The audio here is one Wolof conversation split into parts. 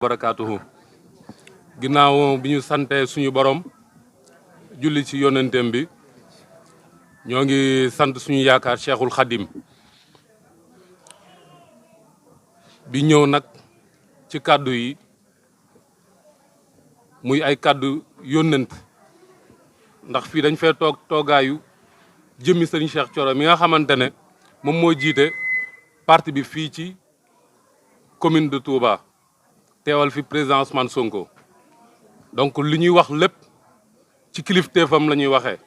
barakaatuhu ginnaaw bi ñu sante suñu borom julli ci yonentem bi ñoo ngi sant suñu yaakaar Cheikhul Khadim bi ñëw nag ci kàddu yi muy ay kàddu yónnent ndax fii dañ fee toog toogaayu jëmmi sëriñ Cheikh Thioro mi nga xamante ne moom moo jiite parti bi fii ci commune de Touba teewal fi président Ousmane Sonko donc li ñuy wax lépp ci kilifteefam la ñuy waxee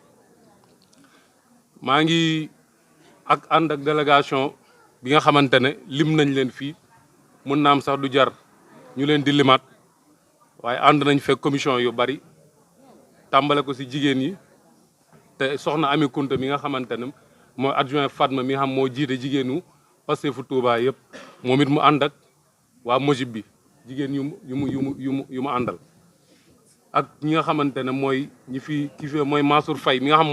maa ngi ànd ak délégation bi nga xamante ne lim nañ leen fii mun naam sax du jar ñu leen di limaat waaye ànd nañ fekk commission yu bari tàmbale ko ci jigéen yi te soxna Ami Kunta mi nga xamante ne mooy adjoint Fatma mi nga xam moo jiite jigéenu Pastef Touba yëpp moom it mu ànd ak waa Mojib bi jigéen yu mu àndal ak ñi nga xamante ne mooy ñi fi ki fi mooy Mansour Faye mi nga xam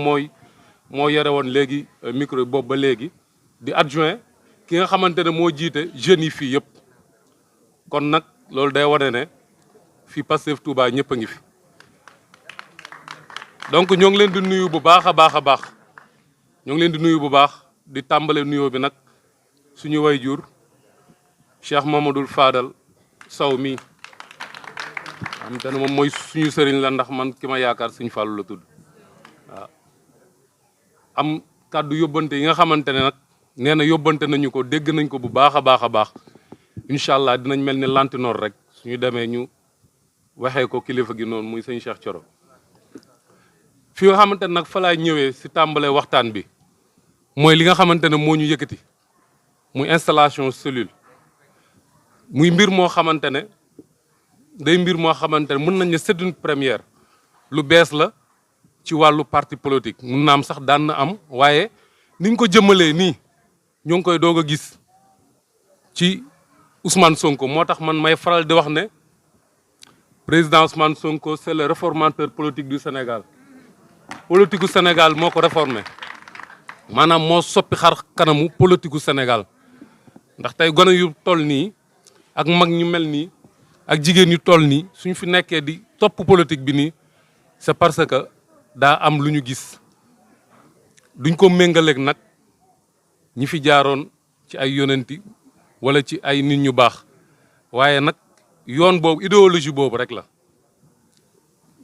moo yore woon léegi micro boobu ba léegi di adjoint ki nga xamante ne moo jiite jeunes yi fii yëpp kon nag loolu day wane ne fii Pastef Touba ñëpp a ngi fi donc ñoo ngi leen di nuyu bu baax a baax a baax ñoo ngi leen di nuyu bu baax di tàmbale nuyoo bi nag suñu wayjur Cheikh Mamadou Fadal Sow mi am te ne moom mooy suñu sëriñ la ndax man ki ma yaakaar suñu Fàllu la tudd waaw am kàddu yóbbante yi nga xamante ne nag nee na yóbbante nañu ko dégg nañ ko bu baax a baax a baax incha allah dinañ mel ni lantinoor rek suñu demee ñu waxee ko kilifa gi noonu muy sëñ Cheikh Thioro fi nga xamante ne nag fa laay ñëwee si tàmbale waxtaan bi mooy li nga xamante ne moo ñu yëkkati muy installation cellule muy mbir moo xamante ne day mbir moo xamante ne mën nañ ne c'est une première lu bees la ci wàllu parti politique mun na am sax daan na am waaye niñ ko jëmalee nii ñoo ngi koy doog a gis ci Ousmane Sonko moo tax man may faral di wax ne président Ousmane Sonko c'est le réformateur politique du Sénégal politique gu Sénégal moo ko réformé maanaam moo soppi xar kanamu politique gu Sénégal ndax tey gone yu toll nii ak mag ñu mel nii ak jigéen yu toll nii suñ fi nekkee di topp politique bi nii c'est parce que daa am lu ñu gis duñ ko méngaleeg nag ñi fi jaaroon ci ay yonenti wala ci ay nit ñu baax waaye nag yoon boobu idéologie boobu rek la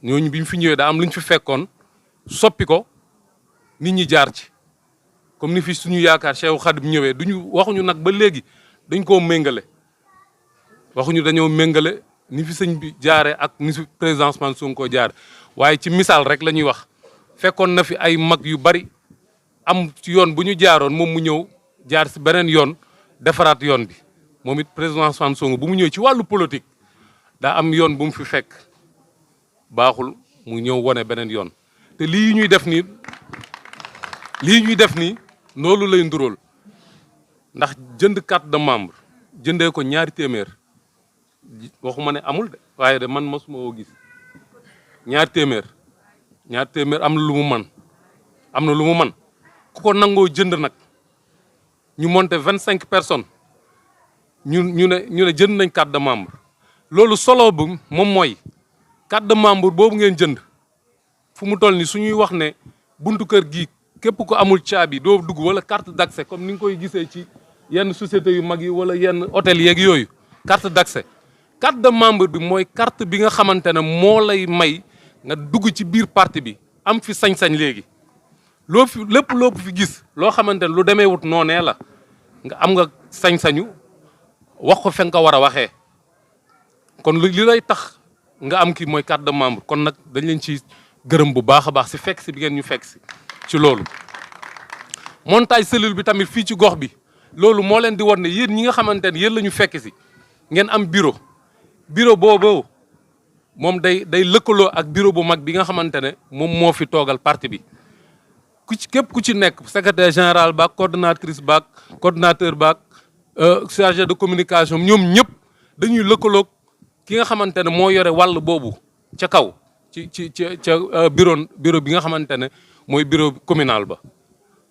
ñooñu bi ñu fi ñëwee daa am lu ñu fi fekkoon soppi ko nit ñi jaar ci comme ni fi suñu yaakaar Cheikh Khadim ñëwee duñu waxuñu nag ba léegi dañ koo méngale waxuñu dañoo méngale ni fi sëñ bi jaaree ak ni fi président Ousmane Sonko jaare waaye ci misaal rek la ñuy wax fekkoon na fi ay mag yu bari am ci yoon bu ñu jaaroon moom mu ñëw jaar si beneen yoon defaraat yoon bi moom it président Ousmane Sonko bu mu ñëw ci wàllu politique daa am yoon bu mu fi fekk baaxul mu ñëw wone beneen yoon te lii ñuy def nii loolu lay nduróol ndax jënd carte de membre jëndee ko ñaari téeméer waxuma ne amul de waaye de man mosuma woo gis ñaari téeméer am na lu mu man ku ko nangoo jënd nag ñu monter 25 personnes ñu ne jënd nañ carte de membre loolu solo bu moom mooy carte de membre boobu ngeen jënd fu mu toll ni suñuy wax ne buntu kër gi képp ko amul caabi doo dugg wala carte d'accès comme ni nga koy gisee ci yenn sociétés yu mag yi wala yenn hôtel yeeg yooyu carte d'accès carte de membre bi mooy carte bi nga xamante ne moo lay may nga dugg ci biir parti bi am fi sañ-sañ léegi lépp loo fi gis loo xamante ne lu demee wut noonee la nga am nga sañ-sañu wax ko fe nga ko war a waxee kon li lay tax nga am ki mooy carte de membre kon nag dañ leen ci gërëm bu baax a baax si fekk si bi ngeen ñu fekk si ci loolu montage cellule bi tamit fii ci gox bi loolu moo leen di war ne yéen ñi nga xamante ne yéen la ñu fekk si ngeen am bureau boobu moom day lëkkaloo ak bureau bu mag bi nga xamante ne moom moo fi toogal parti bi képp ku ci nekk secrétaire général baak coordonnatrice baak coordonnateur baak chargé de communication ñoom ñëpp dañuy lëkkaloo ki nga xamante ne moo yore wàll boobu ca kaw ca bureau bi nga xamante ne mooy bureau communal ba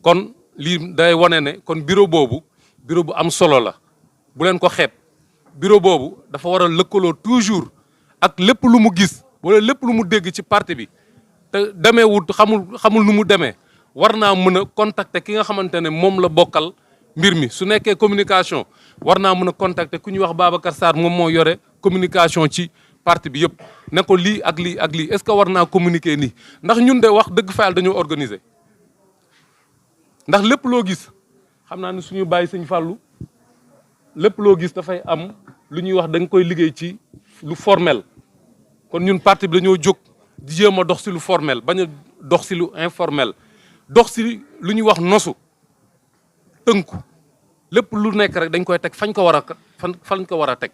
kon lii day wane ne kon bureau boobu bureau bu am solo la bu leen ko xeeb bureau boobu dafa war a lëkkaloo toujours ak lépp lu mu gis wala lépp lu mu dégg ci parti bi te demeewut xamul nu mu demee war naa mën a contacter ki nga xamante ne moom la bokkal mbir mi su nekkee communication war naa mën a contacter ku ñuy wax Babacar Sarr moom moo yore communication ci parti bi yëpp ne ko lii ak lii ak lii est-ce que war naa communiquer nii ndax ñun de wax dëgg fa yàlla dañoo organiser ndax lépp loo gis xam naa ne suñu bàyyi sëñ Fallou lépp loo gis dafay am lu ñuy wax da nga koy liggéey ci lu formel kon ñun parti bi dañoo jóg di jéem a dox si lu formel bañ a dox si lu informel dox si lu ñuy wax nosu tënku lépp lu nekk rek dañ koy teg fañ ko war a fañ ko war a teg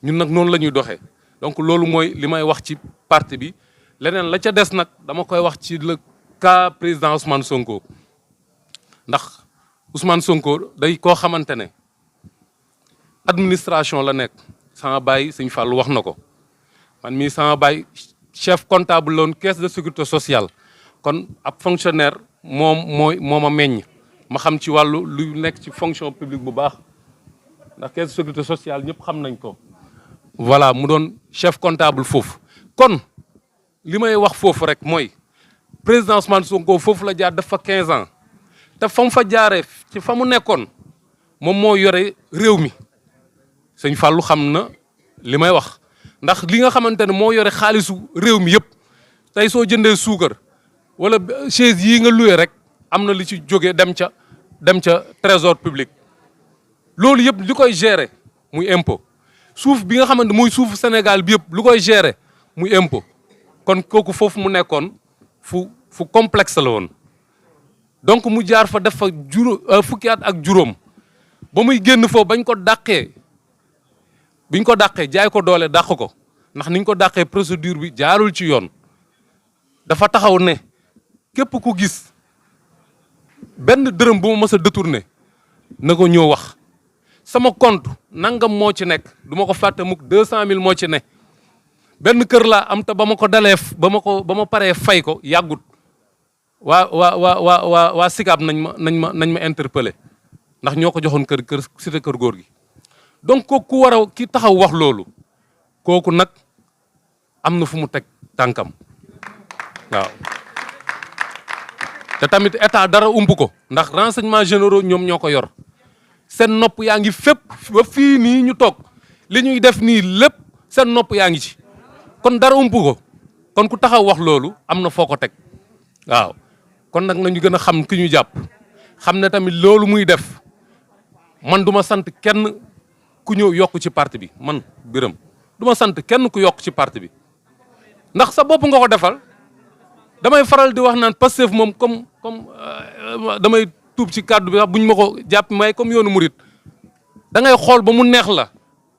ñun nag noonu la ñuy doxee donc loolu mooy li may wax ci parti bi leneen la ca des nag dama koy wax ci le cas président Ousmane Sonko ndax Ousmane Sonko day koo xamante ne administration la nekk sama baay sëñ Fallou wax na ko man mii sama baay chef comptable loon caisse de sécurité sociale kon ab fonctionnaire moo ma meññ ma xam ci wàllu lu nekk ci fonction publique bu baax ndax caisse de sécurité sociale ñëpp xam nañ ko voilà mu doon chef comptable foofu kon li may wax foofu rek mooy président Ousmane Sonko foofu la jaar def fa 15 ans te fa mu fa jaaree ci fa mu nekkoon moom moo yore réew mi sëñ Fallou xam na li may wax ndax li nga xamante ne moo yore xaalisu réew mi yëpp tey soo jëndee suukar wala chaise yii nga loué rek am na li ci jóge dem ca trésor public loolu yëpp li koy gérer muy impôt suuf bi nga xamante muy suufu Sénégal bi yëpp lu koy gérer muy impôt kon kooku foofu mu nekkoon fu complexe la woon donc mu jaar fa def fa fukki at ak juróom ba muy génn foofu biñ ko dàqee jaay ko doole dàq ko ndax niñ ko dàqee procédure bi jaarul ci yoon dafa taxaw ne képp ku gis benn dërëm bu ma mës a détourné na ko ñëw wax sama compte nangam moo ci nekk du ma ko fàtte mukk 200 000 moo ci ne benn kër laa am te ba ma ko dalee ba ma paree fay ko yàggut waa Sicap nañ ma interpellé ndax ñoo ko joxoon kër cité kër góor gi donc kooku ku war a ki taxaw wax loolu kooku nag am na fu mu teg tànkam waaw te tamit état dara ump ko ndax renseignements généraux ñoom ñoo ko yor seen nopp yaa ngi fépp ba fii nii ñu toog li ñuy def nii lépp seen nopp yaa ngi ci kon dara ump ko kon ku taxaw wax loolu am na foo ko teg waaw kon nag nañu gën a xam ki ñu jàpp xam ne tamit loolu muy def man duma sant kenn ku ñëw yokk ci parti bi man Birame duma sant kenn ku yokk ci parti bi ndax sa bopp nga ko defal damay faral di wax naan Pastef moom comme damay tuub ci kàddu bi wax buñ ma ko jàpp may comme yoonu murit da ngay xool ba mu neex la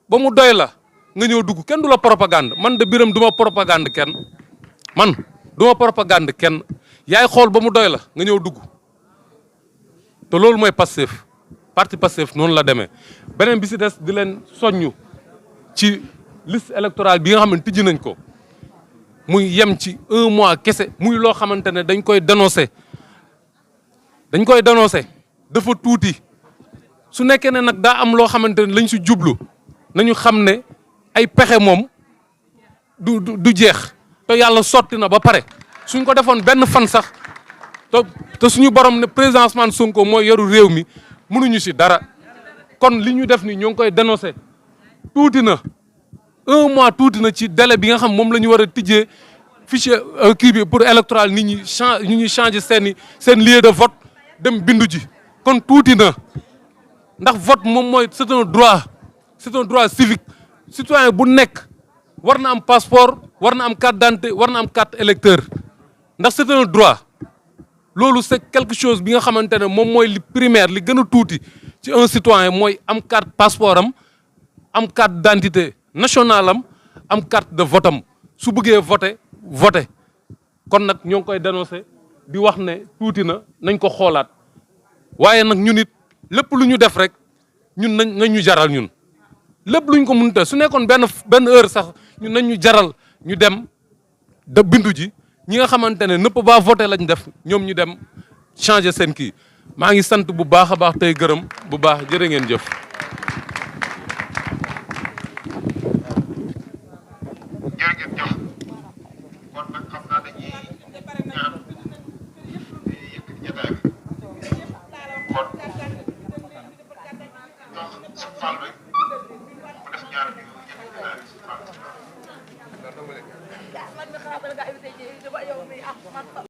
ba mu doy la nga ñëw dugg kenn du la propagande man de Birame du ma propagande kenn man du ma propagande kenn yaay xool ba mu doy la nga ñëw dugg te loolu mooy Pastef parti Pastef noonu la demee beneen bi si des di leen soññu ci liste électorale bi nga xam ne tijji nañ ko muy yem ci 1 mois kese muy loo xamante ne dañ koy dénoncer dafa tuuti su nekkee ne nag daa am loo xamante ne lañ si jublu nañu xam ne ay pexe moom du jeex te yàlla sotti na ba pare suñ ko defoon benn fan sax te suñu borom ne président Ousmane Sonko mooy yoru réew mi mënuñu si dara kon li ñu def ni ñoo ngi koy dénoncer tuuti na 1 mois tuuti na ci délai bi nga xam moom la ñu war a tijjee fichier kii bi pour électoral nit ñi changer seen lieu de vote dem bindu ji kon tuuti na ndax vote moom mooy c'est un droit civique citoyen bu nekk war na am passeport war na am carte d'identité war na am carte électeur ndax c'est un droit loolu c'est quelque chose bi nga xamante ne moom mooy li primaire li gën a tuuti ci un citoyen mooy am carte passeport am carte d'identité nationale am carte de vote am su bëggee voter kon nag ñoo ngi koy dénoncer di wax ne tuuti na nañ ko xoolaat waaye nag ñun it lépp lu ñu def rek ñun nañ ñu jaral ñun lépp luñ ko mënut su nekkoon benn heure sax ñun nañ ñu jaral ñu dem da bindu ji ñi nga xamante ne ne peut pas voter lañ def ñoom ñu dem changer seen kii maa ngi sant bu baax a baax tey gërëm bu baax jërë ngeen jëf. nekk kon donc suñu fàll rek mu def ñaar yu yëkkati daal suñu fàll.